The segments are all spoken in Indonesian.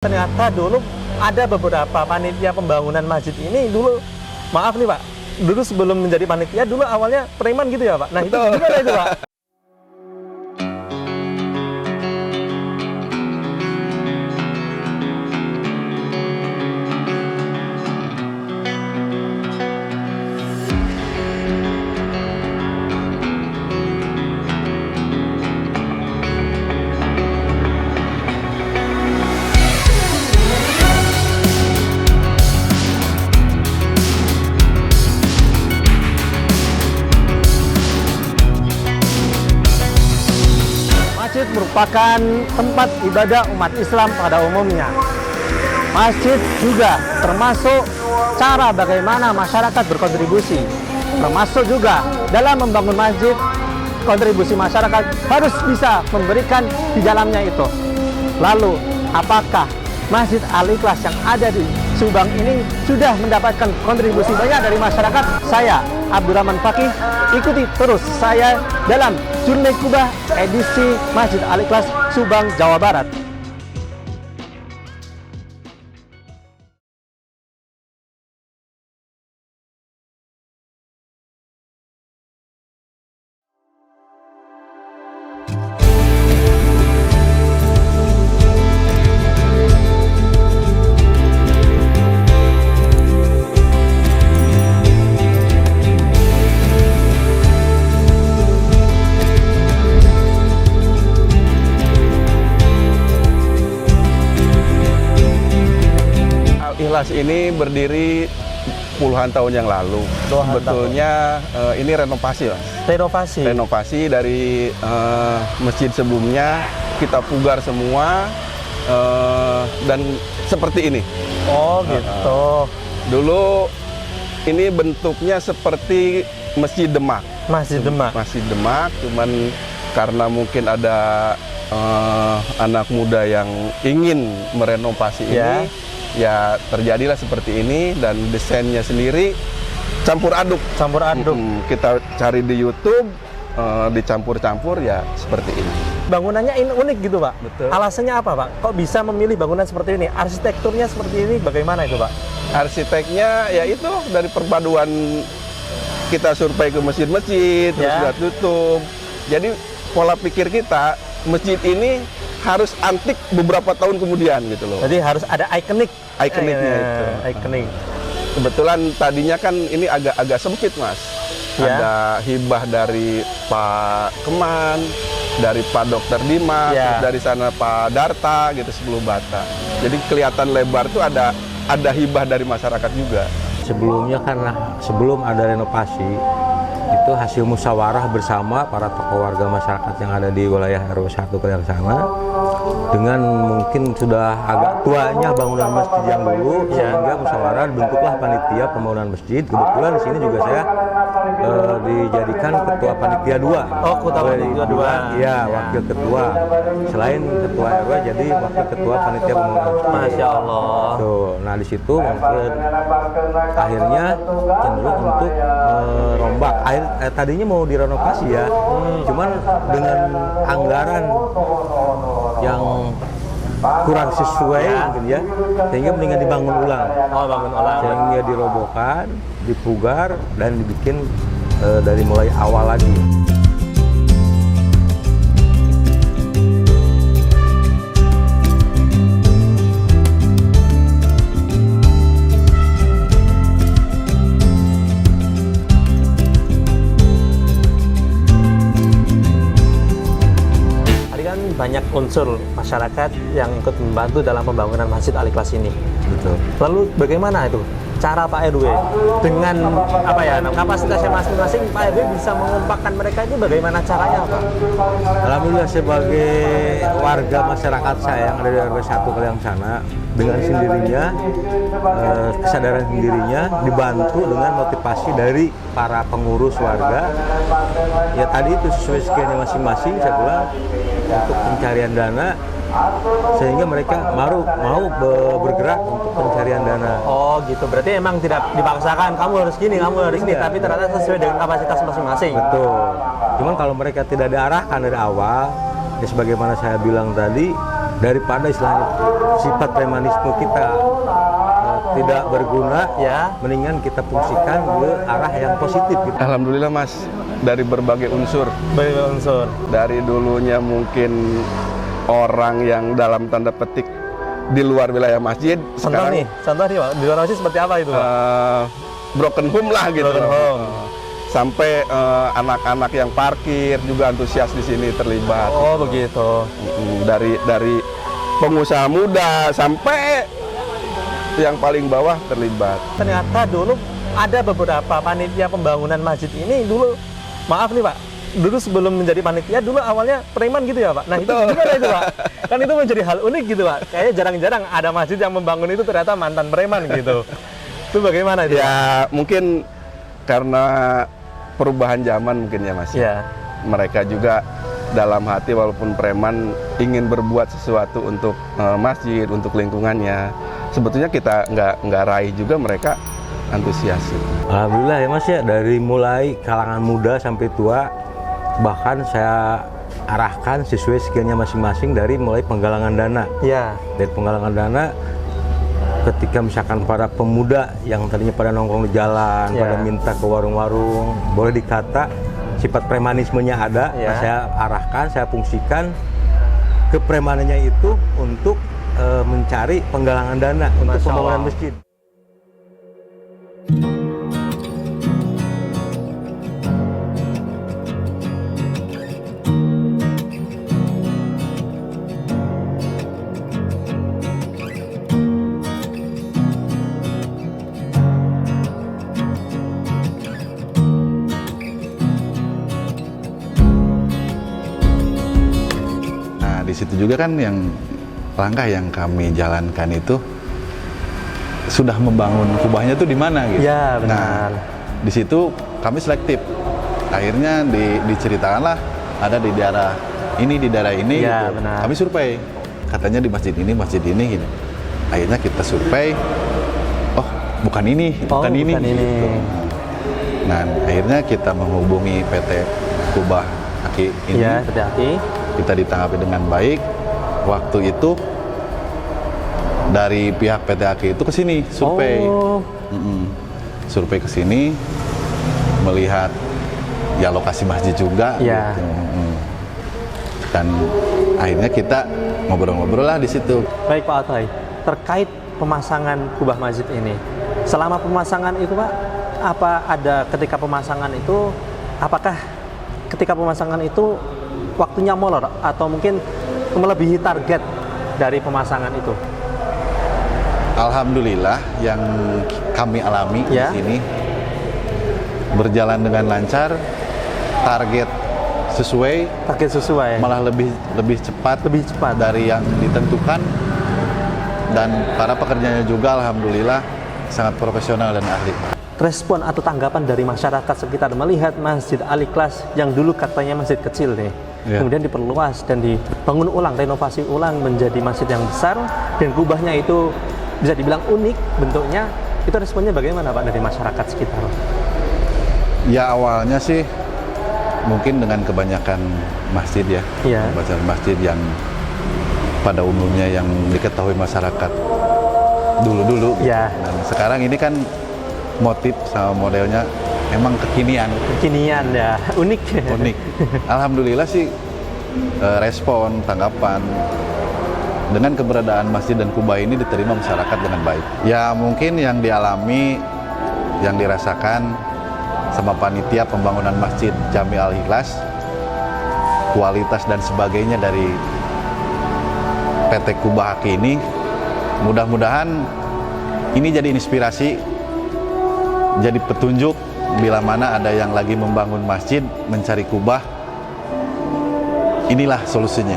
Ternyata dulu ada beberapa panitia pembangunan masjid ini dulu, maaf nih Pak, dulu sebelum menjadi panitia dulu awalnya preman gitu ya Pak. Nah itu gimana itu Pak? Masjid merupakan tempat ibadah umat Islam pada umumnya. Masjid juga termasuk cara bagaimana masyarakat berkontribusi. Termasuk juga dalam membangun masjid, kontribusi masyarakat harus bisa memberikan di dalamnya itu. Lalu, apakah Masjid Al-Ikhlas yang ada di Subang ini sudah mendapatkan kontribusi banyak dari masyarakat? Saya, Abdurrahman Fakih, ikuti terus saya dalam Journey Kubah edisi Masjid Al-Ikhlas Subang, Jawa Barat. Al-Ikhlas ini berdiri puluhan tahun yang lalu. Sebetulnya ini renovasi, Mas. Renovasi dari masjid sebelumnya kita pugar semua dan seperti ini. Oh gitu. Dulu ini bentuknya seperti Masjid Demak. Masjid Demak. Masjid Demak, cuman karena mungkin ada anak muda yang ingin merenovasi ini, ya terjadilah seperti ini, dan desainnya sendiri campur aduk. Kita cari di YouTube, dicampur-campur ya seperti ini. Bangunannya ini unik gitu Pak. Betul. Alasannya apa Pak? Kok bisa memilih bangunan seperti ini? Arsitekturnya seperti ini bagaimana itu Pak? Arsiteknya ya itu dari perpaduan kita survei ke masjid-masjid, terus sudah tutup. Jadi pola pikir kita, masjid ini harus antik beberapa tahun kemudian gitu loh. Jadi harus ada Ikoniknya itu. Ikonik. Kebetulan tadinya kan ini agak sempit, Mas. Ada hibah dari Pak Keman, dari Pak Dr. Dimas, terus dari sana Pak Darta gitu sebelum Bata. Jadi kelihatan lebar tuh ada hibah dari masyarakat juga. Sebelumnya karena sebelum ada renovasi itu hasil musyawarah bersama para tokoh warga masyarakat yang ada di wilayah RW 1 Kaliang sana, dengan mungkin sudah agak tuanya bangunan masjid yang dulu, sehingga musyawarah bentuklah panitia pembangunan masjid. Kebetulan di sini juga saya dijadikan ketua panitia 2. Oh, ketua panitia 2. Iya, wakil ketua. Selain ketua RW jadi wakil ketua panitia pembangunan masjid. Masya Allah. Tuh, nah di situ mungkin akhirnya cenderung untuk merombak. Tadinya mau direnovasi ya, cuman dengan anggaran yang kurang sesuai mungkin ya, sehingga mendingan dibangun ulang. Sehingga dirobohkan, dipugar, dan dibikin dari mulai awal lagi. Banyak unsur masyarakat yang ikut membantu dalam pembangunan Masjid Al-Ikhlas ini. Betul. Lalu bagaimana itu cara Pak RW dengan kapasitasnya masing-masing, Pak RW bisa mengompakkan mereka itu bagaimana caranya Pak? Alhamdulillah sebagai warga masyarakat saya yang ada di RW 1 Kaliang sana, dengan sendirinya kesadaran sendirinya dibantu dengan motivasi dari para pengurus warga. Ya tadi itu sesuai skillnya masing-masing, saya bilang untuk pencarian dana, sehingga mereka mau bergerak untuk pencarian dana. Oh gitu, berarti emang tidak dipaksakan kamu harus gini, tapi ternyata sesuai dengan kapasitas masing-masing. Betul. Cuman kalau mereka tidak diarahkan dari awal, ya sebagaimana saya bilang tadi, daripada istilahnya sifat premanisme kita tidak berguna, Ya. mendingan kita fungsikan ke arah yang positif gitu. Alhamdulillah Mas, dari berbagai unsur. Berbagai unsur. Dari dulunya mungkin orang yang dalam tanda petik di luar wilayah masjid, Contoh nih Pak, di luar masjid seperti apa itu Pak? broken home lah gitu. Broken home. Sampai anak-anak yang parkir juga antusias di sini terlibat. Oh begitu. Dari pengusaha muda sampai yang paling bawah terlibat. Ternyata dulu ada beberapa panitia pembangunan masjid ini dulu, maaf nih Pak, dulu sebelum menjadi panitia dulu awalnya preman gitu ya Pak. Nah itu gimana itu Pak? Kan itu menjadi hal unik gitu Pak. Kayaknya jarang-jarang ada masjid yang membangun itu ternyata mantan preman gitu. Itu bagaimana itu? Ya mungkin karena perubahan zaman mungkin ya Mas. Ya. Mereka juga dalam hati walaupun preman ingin berbuat sesuatu untuk masjid, untuk lingkungannya. Sebetulnya kita nggak raih juga mereka antusias. Alhamdulillah ya Mas ya, dari mulai kalangan muda sampai tua, bahkan saya arahkan sesuai skillnya masing-masing dari mulai penggalangan dana. Ya. Dari penggalangan dana, ketika misalkan para pemuda yang tadinya pada nongkrong di jalan, Ya. pada minta ke warung-warung, boleh dikata sifat premanismenya ada, Ya. nah saya arahkan, saya fungsikan ke premanenya itu untuk mencari penggalangan dana untuk Masya pembangunan Allah. masjid. Nah, di situ juga kan yang langkah yang kami jalankan itu sudah membangun kubahnya tuh di mana gitu. Ya, benar. Nah, di situ kami selektif. Akhirnya diceritakanlah ada di daerah ini, di daerah ini Ya, gitu. benar. Kami survei. Katanya di masjid ini gitu. Akhirnya kita survei. Oh, bukan ini, Oh, bukan ini. bukan ini. Gitu. Nah, akhirnya kita menghubungi PT Kubah Aki ini. Ya, hati-hati. Kita ditanggapi dengan baik. Waktu itu dari pihak PT Aki itu ke sini survei. Oh. Survei ke sini melihat ya lokasi masjid juga Ya. gitu. Dan akhirnya kita ngobrol-ngobrol lah di situ. Baik Pak Otoy, terkait pemasangan kubah masjid ini, selama pemasangan itu Pak, apa ada ketika pemasangan itu, apakah ketika pemasangan itu waktunya molor atau mungkin melebihi target dari pemasangan itu? Alhamdulillah yang kami alami Ya. di sini berjalan dengan lancar, target sesuai, Target sesuai, malah lebih cepat dari yang ditentukan, dan para pekerjanya juga alhamdulillah sangat profesional dan ahli. respon atau tanggapan dari masyarakat sekitar melihat Masjid Al-Ikhlas yang dulu katanya masjid kecil nih, Ya. kemudian diperluas dan dibangun ulang, renovasi ulang menjadi masjid yang besar dan kubahnya itu bisa dibilang unik bentuknya, itu responnya bagaimana Pak dari masyarakat sekitar? Ya awalnya sih mungkin dengan kebanyakan masjid ya, Iya. kebanyakan masjid yang pada umumnya yang diketahui masyarakat dulu-dulu. gitu. Iya. Dan sekarang ini kan motif sama modelnya memang kekinian, Kekinian ya, unik. unik. Alhamdulillah sih respon, tanggapan dengan keberadaan masjid dan kubah ini diterima masyarakat dengan baik. Ya mungkin yang dialami, yang dirasakan sama panitia pembangunan Masjid Jami Al-Ikhlas, kualitas dan sebagainya dari PT Kubah Aki ini, mudah-mudahan ini jadi inspirasi, jadi petunjuk bila mana ada yang lagi membangun masjid, mencari kubah, inilah solusinya.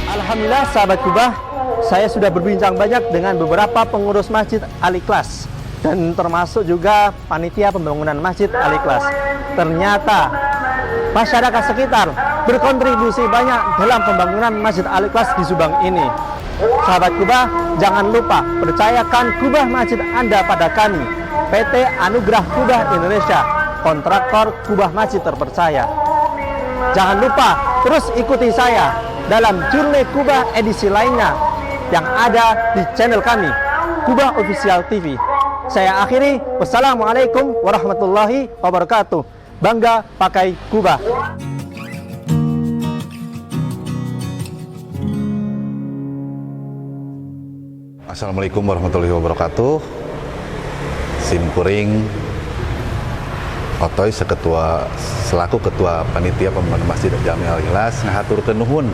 Alhamdulillah sahabat Kubah, saya sudah berbincang banyak dengan beberapa pengurus Masjid Al-Ikhlas dan termasuk juga panitia pembangunan Masjid Al-Ikhlas. Ternyata masyarakat sekitar berkontribusi banyak dalam pembangunan Masjid Al-Ikhlas di Subang ini. Sahabat Kubah, jangan lupa percayakan kubah masjid Anda pada kami, PT Anugerah Kubah Indonesia, kontraktor kubah masjid terpercaya. Jangan lupa terus ikuti saya dalam Journey Kubah edisi lainnya yang ada di channel kami, Kubah Official TV. Saya akhiri, wassalamualaikum warahmatullahi wabarakatuh. Bangga pakai Kubah. Assalamualaikum warahmatullahi wabarakatuh. Simkuring Otoy selaku ketua panitia pembangunan Masjid Jami Al-Ikhlas ngahaturkeun nuhun.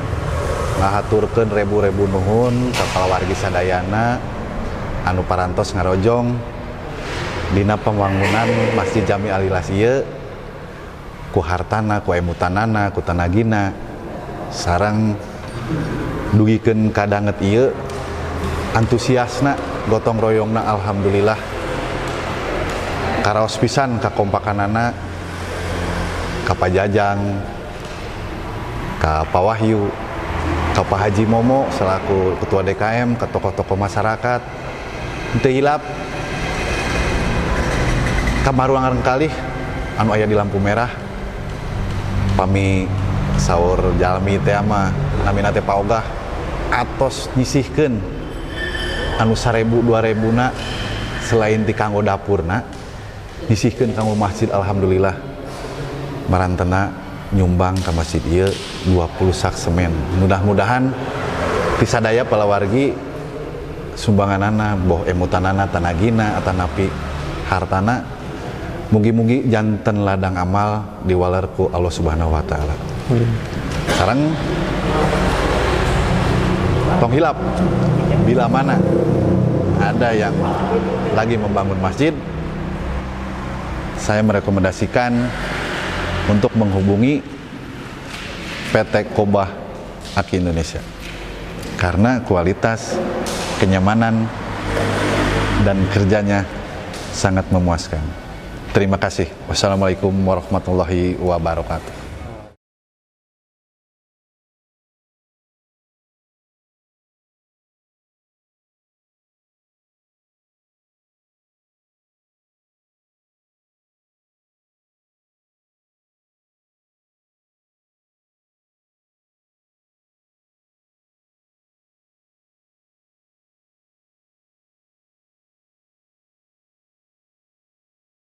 Ngahaturkeun rebu-rebu nuhun kepala wargi sadayana anu parantos ngarojong dina pembangunan Masjid Jami Al-Ikhlas ieu ku hartana, ku emutanana, ku tanagina sareng dugikeun kadanget ieu antusiasna gotong royongna alhamdulillah karaos pisan kakompakanana ka Pajajang ka Pak Wahyu ka Pak Haji Momo selaku ketua DKM ka tokoh-tokoh masyarakat teu hilap ka maruangan kalih anu aya di lampu merah pami saur jalmi teh mah namina teh Pak Ogah atos nyisihkeun anu 1000-2000 na selain ti kanggo dapurna nyisihkeun kanggo masjid alhamdulillah marantena nyumbang ka masjid ieu 20 sak semen. Mudah-mudahan ti sadaya palawargi sumbanganana boh emutanana tanagina atanapi hartana mugi-mugi janten ladang amal diwaler ku Allah Subhanahu wa taala. Sareng tong hilap bila mana ada yang lagi membangun masjid, saya merekomendasikan untuk menghubungi PT Kobah Aki Indonesia karena kualitas, kenyamanan, dan kerjanya sangat memuaskan. Terima kasih. Wassalamualaikum warahmatullahi wabarakatuh.